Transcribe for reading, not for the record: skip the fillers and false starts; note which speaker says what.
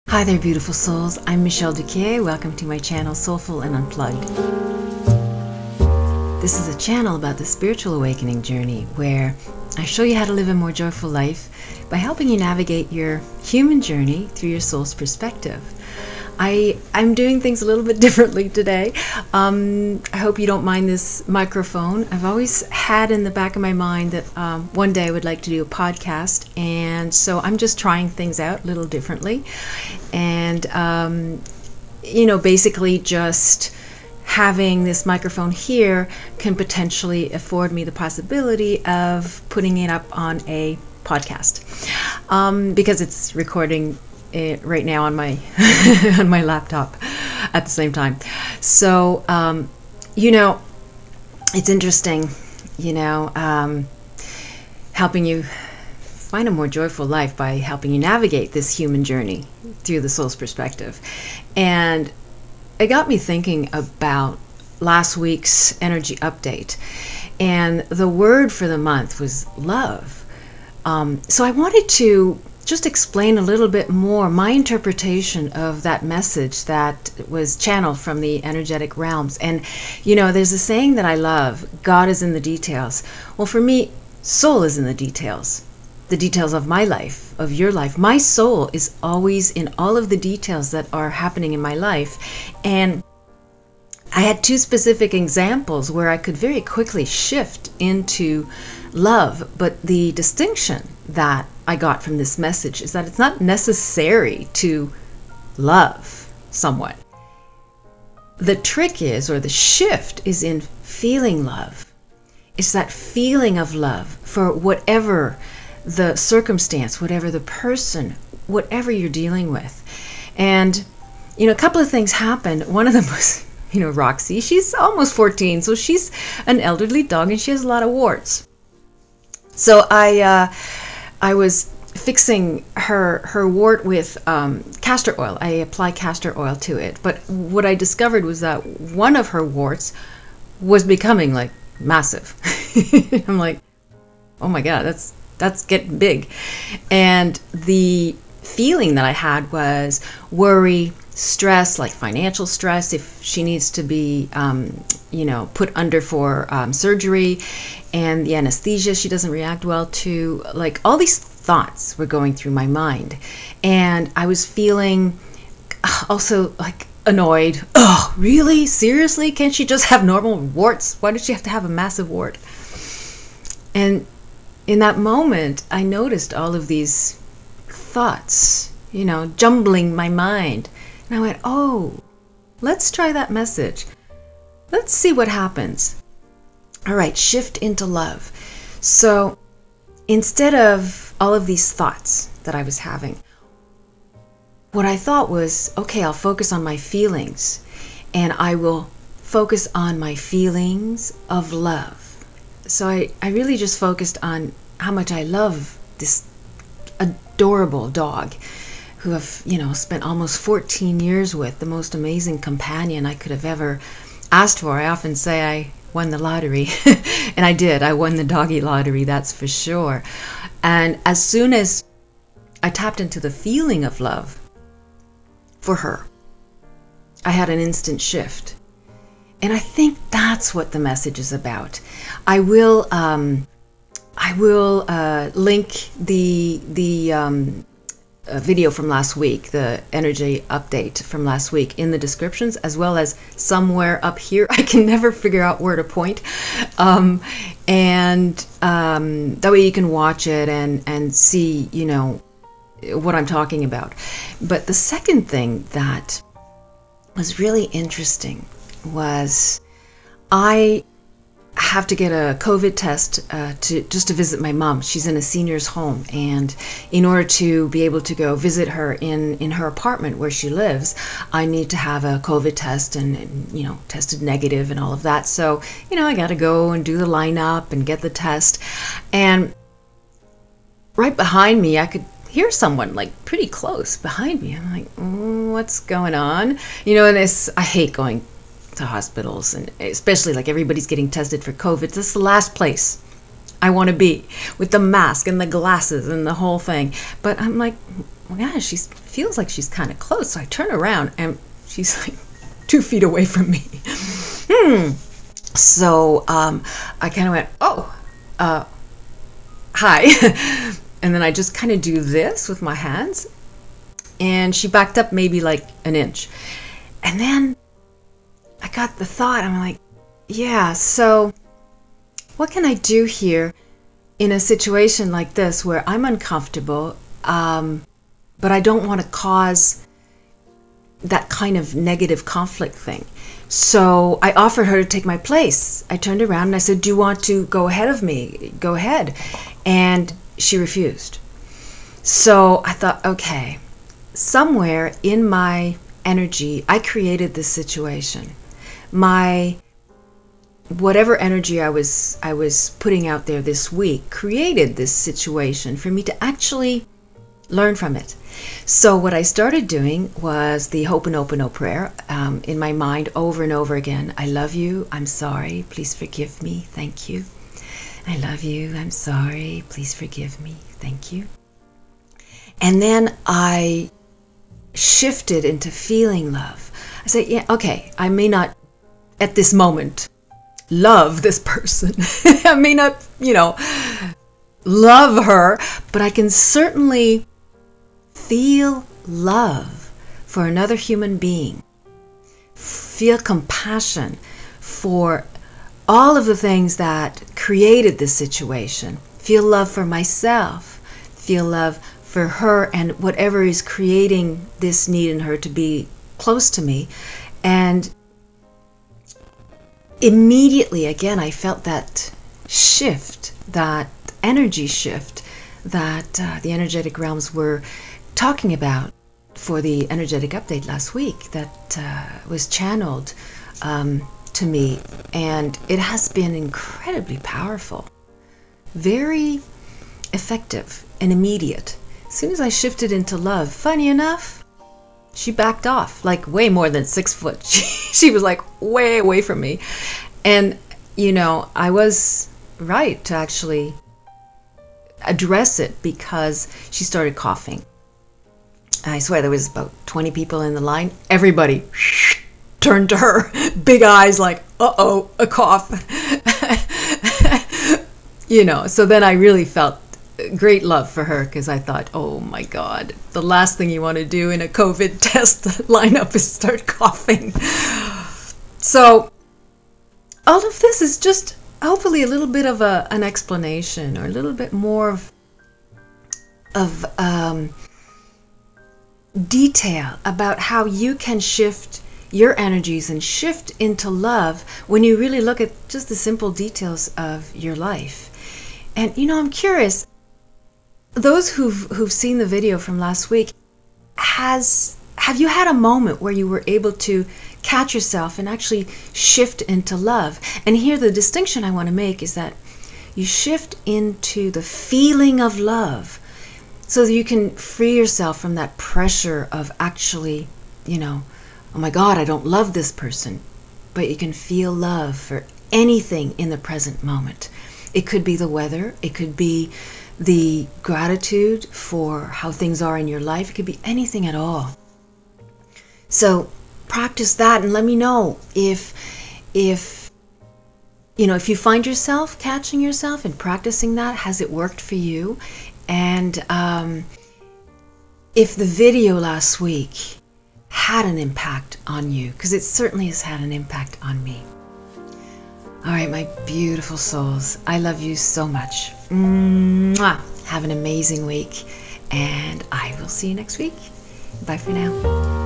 Speaker 1: Hi there, beautiful souls. I'm Michelle Duque. Welcome to my channel, Soulful and Unplugged. This is a channel about the spiritual awakening journey where I show you how to live a more joyful life by helping you navigate your human journey through your soul's perspective. I'm doing things a little bit differently today. I hope you don't mind this microphone. I've always had in the back of my mind that one day I would like to do a podcast, and so I'm just trying things out a little differently. And, basically just having this microphone here can potentially afford me the possibility of putting it up on a podcast because it's recording right now on my on my laptop at the same time. So it's interesting, helping you find a more joyful life by helping you navigate this human journey through the soul's perspective. And it got me thinking about last week's energy update, and the word for the month was love. So I wanted to just explain a little bit more my interpretation of that message that was channeled from the energetic realms. And there's a saying that I love: God is in the details. Well, for me, soul is in the details of my life, of your life. My soul is always in all of the details that are happening in my life. And I had two specific examples where I could very quickly shift into love, but the distinction that I got from this message is that it's not necessary to love someone. The trick is, or the shift is in feeling love. It's that feeling of love for whatever the circumstance, whatever the person, whatever you're dealing with. And, a couple of things happened. One of them was, Roxy. She's almost 14, so she's an elderly dog and she has a lot of warts. So I was fixing her wart with castor oil. I apply castor oil to it. But what I discovered was that one of her warts was becoming like massive. I'm like, oh my God, that's getting big. And the feeling that I had was worry, stress, like financial stress, if she needs to be, put under for surgery, and the anesthesia she doesn't react well to. Like, all these thoughts were going through my mind. And I was feeling also like annoyed. Oh, really? Seriously? Can't she just have normal warts? Why does she have to have a massive wart? And in that moment, I noticed all of these thoughts, jumbling my mind. And I went, oh, let's try that message. Let's see what happens. All right, shift into love. So instead of all of these thoughts that I was having, what I thought was, okay, I'll focus on my feelings, and I will focus on my feelings of love. So I really just focused on how much I love this adorable dog who I've, spent almost 14 years with, the most amazing companion I could have ever asked for. I often say I won the lottery, and I did. I won the doggy lottery, that's for sure. And as soon as I tapped into the feeling of love for her, I had an instant shift. And I think that's what the message is about. I will link the video from last week, the energy update from last week, in the descriptions, as well as somewhere up here. I can never figure out where to point. And that way you can watch it and see, what I'm talking about. But the second thing that was really interesting was I have to get a COVID test to visit my mom. She's in a senior's home, and in order to be able to go visit her in her apartment where she lives, I need to have a COVID test and tested negative and all of that. So I got to go and do the lineup and get the test. And right behind me, I could hear someone like pretty close behind me. I'm like, what's going on? And I hate going to hospitals, and especially like everybody's getting tested for COVID. This is the last place I want to be, with the mask and the glasses and the whole thing. But I'm like, well, yeah, she feels like she's kind of close. So I turn around and she's like 2 feet away from me. So I kind of went, oh, hi. And then I just kind of do this with my hands. And she backed up maybe like an inch. And then I got the thought, I'm like, yeah, so what can I do here in a situation like this where I'm uncomfortable, but I don't want to cause that kind of negative conflict thing. So I offered her to take my place. I turned around and I said, do you want to go ahead of me? Go ahead. And she refused. So I thought, okay, somewhere in my energy, I created this situation. Whatever energy I was putting out there this week created this situation for me to actually learn from it. So what I started doing was the Ho'oponopono prayer in my mind over and over again. I love you. I'm sorry. Please forgive me. Thank you. I love you. I'm sorry. Please forgive me. Thank you. And then I shifted into feeling love. I said, yeah, okay, I may not at this moment love this person. I may not, love her, but I can certainly feel love for another human being. Feel compassion for all of the things that created this situation. Feel love for myself. Feel love for her and whatever is creating this need in her to be close to me. And immediately, again, I felt that shift, that energy shift that the energetic realms were talking about for the energetic update last week that was channeled to me. And it has been incredibly powerful, very effective and immediate. As soon as I shifted into love, funny enough, she backed off, like way more than 6 foot. She was like way away from me. And, I was right to actually address it because she started coughing. I swear there was about 20 people in the line. Everybody turned to her, big eyes like, uh-oh, a cough. So then I really felt great love for her because I thought, oh my God, the last thing you want to do in a COVID test lineup is start coughing. So all of this is just hopefully a little bit of an explanation or a little bit more of detail about how you can shift your energies and shift into love when you really look at just the simple details of your life. And I'm curious, those who've seen the video from last week, have you had a moment where you were able to catch yourself and actually shift into love? And here the distinction I want to make is that you shift into the feeling of love so that you can free yourself from that pressure of actually, oh my God, I don't love this person. But you can feel love for anything in the present moment. It could be the weather. It could be the gratitude for how things are in your life. It could be anything at all. So practice that and let me know if you find yourself catching yourself and practicing that. Has it worked for you? And if the video last week had an impact on you, because it certainly has had an impact on me. All right, my beautiful souls, I love you so much. Mwah! Have an amazing week, and I will see you next week. Bye for now.